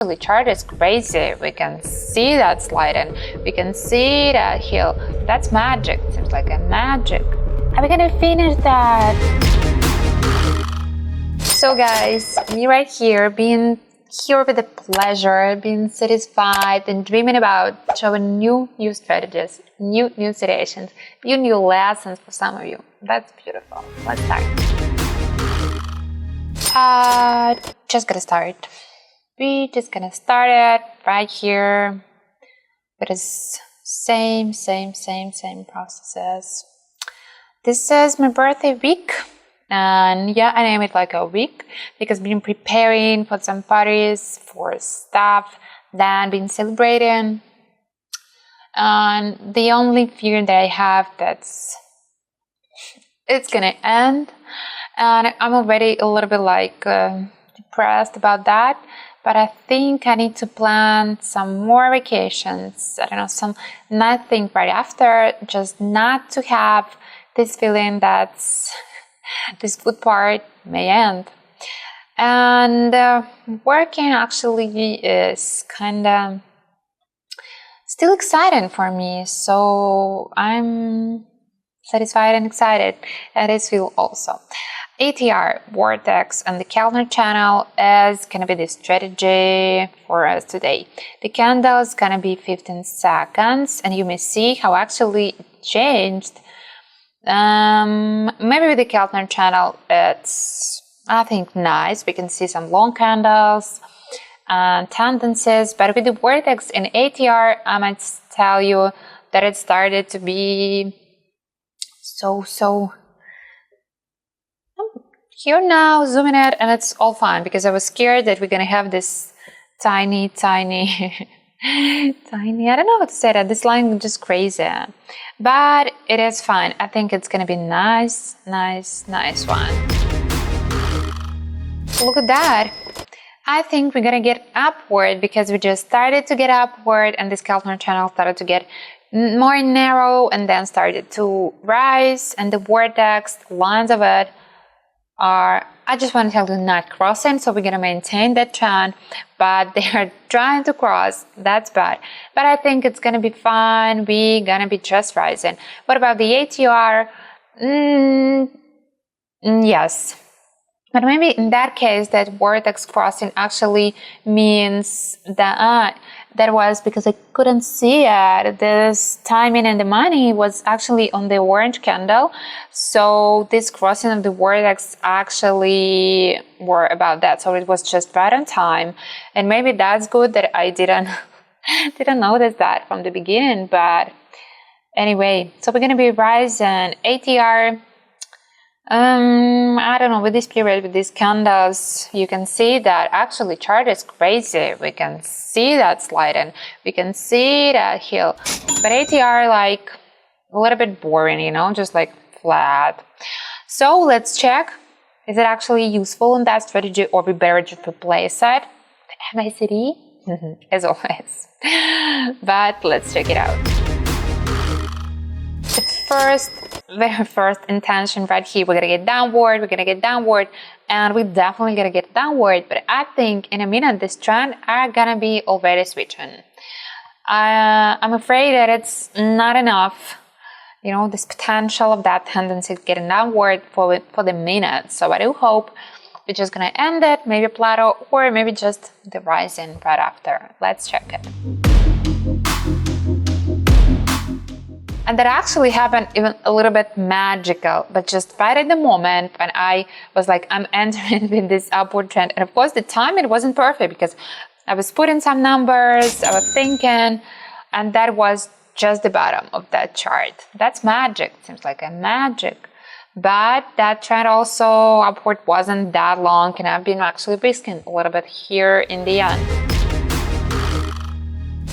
The chart is crazy. We can see that slide and we can see that heel. That's magic. Seems like a magic. Are we gonna finish that? So guys, me right here, being here with the pleasure, being satisfied and dreaming about showing new strategies, new situations, new lessons for some of you. That's beautiful. Let's start. Just gonna start. We're just gonna start it right here. It is same processes. This is my birthday week, and yeah, I name it like a week because I've been preparing for some parties, for stuff, then been celebrating. And the only fear that I have that's it's gonna end, and I'm already a little bit like depressed about that. But I think I need to plan some more vacations. I don't know, some nothing right after, just not to have this feeling that this good part may end. And working actually is kind of still exciting for me. So I'm satisfied and excited. And this feel also. ATR Vortex and the calendar channel is gonna be the strategy for us today. The candle is gonna be 15 seconds, and you may see how actually it changed. Maybe with the calendar channel, it's I think nice. We can see some long candles and tendencies, but with the Vortex in ATR, I might tell you that it started to be so. Here now, zooming it, and it's all fine because I was scared that we're gonna have this tiny, I don't know how to say that, this line is just crazy. But it is fine. I think it's gonna be nice one. Look at that. I think we're gonna get upward because we just started to get upward and this calendar channel started to get more narrow and then started to rise, and the vortex lines of it are, I just want to tell you, not crossing, so we're going to maintain that trend, but they are trying to cross. That's bad, but I think it's going to be fine. We're going to be just rising. What about the ATR? Yes, but maybe in that case that vortex crossing actually means that that was because I couldn't see it. This timing and the money was actually on the orange candle. So this crossing of the vortex actually were about that. So it was just right on time. And maybe that's good that I didn't notice that from the beginning. But anyway, so we're going to be rising. ATR, I don't know, with this period, with these candles, you can see that actually chart is crazy. We can see that slide and we can see that heel. But ATR like a little bit boring, you know, just like flat. So let's check. Is it actually useful in that strategy, or we better just replace it? MACD? As always. But let's check it out. Very first intention right here, we're gonna get downward, and we're definitely gonna get downward, but I think in a minute this trend are gonna be already switching. I'm afraid that it's not enough, you know, this potential of that tendency getting downward for the minute. So I do hope we're just gonna end it, maybe a plateau, or maybe just the rising right after. Let's check it. And that actually happened even a little bit magical, but just right at the moment when I was like, I'm entering with this upward trend. And of course the timing wasn't perfect because I was putting some numbers, I was thinking, and that was just the bottom of that chart. That's magic, seems like a magic. But that trend also upward wasn't that long, and I've been actually risking a little bit here in the end.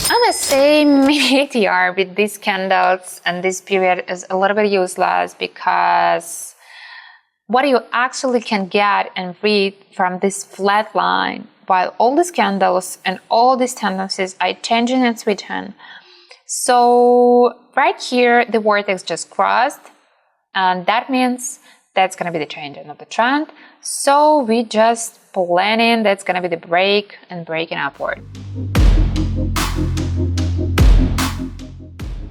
I must say ATR with these candles and this period is a little bit useless because what you actually can get and read from this flat line, while all these candles and all these tendencies are changing and switching. So right here the vortex just crossed, and that means That's going to be the changing of the trend. So we just planning that's going to be the break and breaking upward.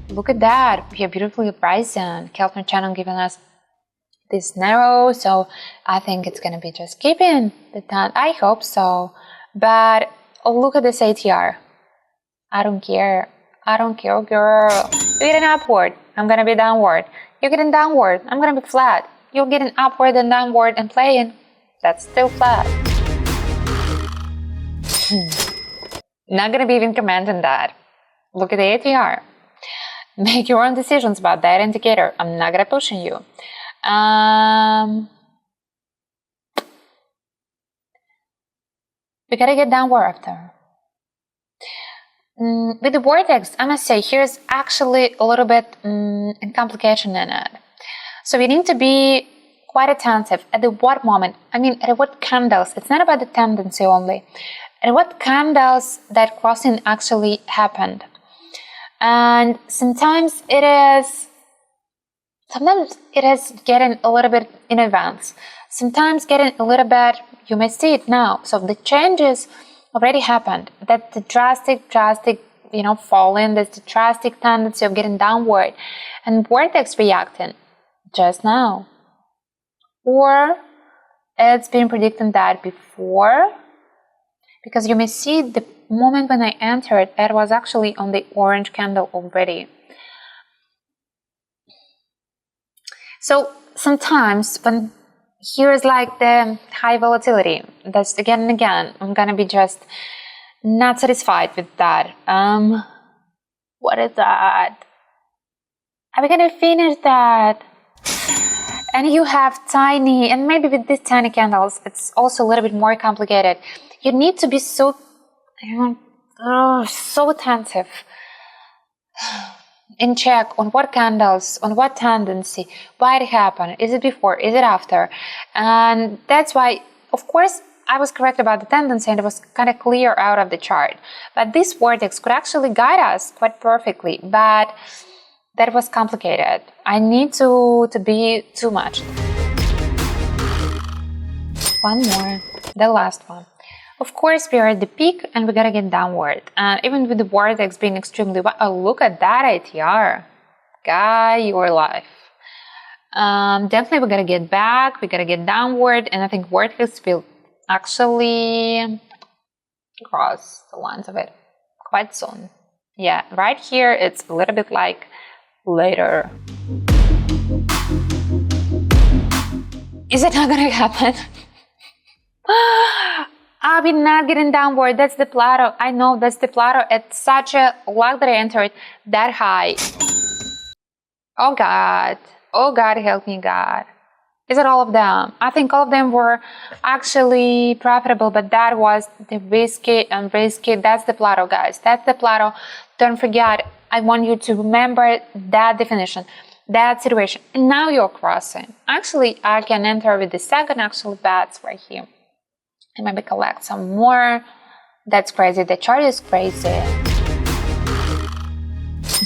Look at that. We are beautifully rising. Kelton channel giving us this narrow. So I think it's going to be just keeping the trend. I hope so. But look at this ATR. I don't care. I don't care, girl. You're getting upward. I'm going to be downward. You're getting downward. I'm going to be flat. You're getting upward and downward and playing. That's still flat. Not going to be even commenting that. Look at the ATR. Make your own decisions about that indicator. I'm not going to push on you. We got to get downward after. With the vortex, I must say, here's actually a little bit complication in it. So we need to be quite attentive at the what moment. I mean, at what candles. It's not about the tendency only. At what candles that crossing actually happened. And sometimes it is getting a little bit in advance. Sometimes getting a little bit, you may see it now. So the changes already happened. That the drastic, falling, that's the drastic tendency of getting downward. And vortex reacting just now. Or it's been predicting that before. Because you may see the moment when I entered, it was actually on the orange candle already. So sometimes when here's like the high volatility, that's again and again, I'm gonna be just not satisfied with that. What is that? Are we gonna finish that? And you have tiny, and maybe with these tiny candles, it's also a little bit more complicated. You need to be so attentive, in check on what candles, on what tendency, why it happened, is it before, is it after? And that's why, of course, I was correct about the tendency and it was kind of clear out of the chart. But this vortex could actually guide us quite perfectly, but that was complicated. I need to be too much. One more, the last one. Of course, we are at the peak and we gotta get downward. And even with the vortex being extremely wide, oh, look at that ATR. Guy, your life. Definitely we gotta get back, we gotta get downward, and I think vortex will actually cross the lines of it quite soon. Yeah, right here it's a little bit like later. Is it not gonna happen? I've been not getting downward. That's the plateau. I know that's the plateau. It's such a luck that I entered that high. Oh God. Oh God, help me, God. Is it all of them? I think all of them were actually profitable, but that was the risky and risky. That's the plateau, guys. That's the plateau. Don't forget. I want you to remember that definition, that situation. And now you're crossing. Actually, I can enter with the second actual bets right here. And maybe collect some more. That's crazy. The chart is crazy.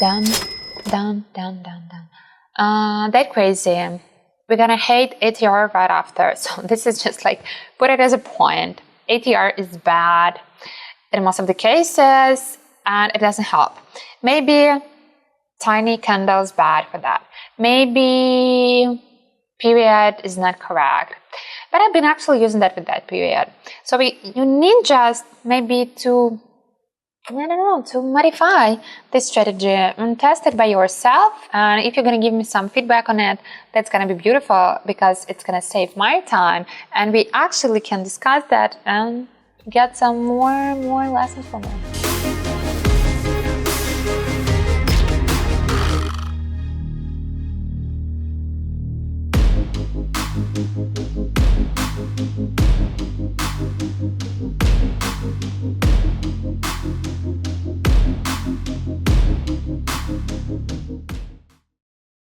Done. That crazy. We're gonna hate ATR right after. So this is just like, put it as a point. ATR is bad in most of the cases, and it doesn't help. Maybe tiny candles bad for that. Maybe period is not correct. But I've been actually using that with that period. So you need just maybe to, to modify this strategy and test it by yourself. And if you're going to give me some feedback on it, that's going to be beautiful because it's going to save my time. And we actually can discuss that and get some more lessons from it.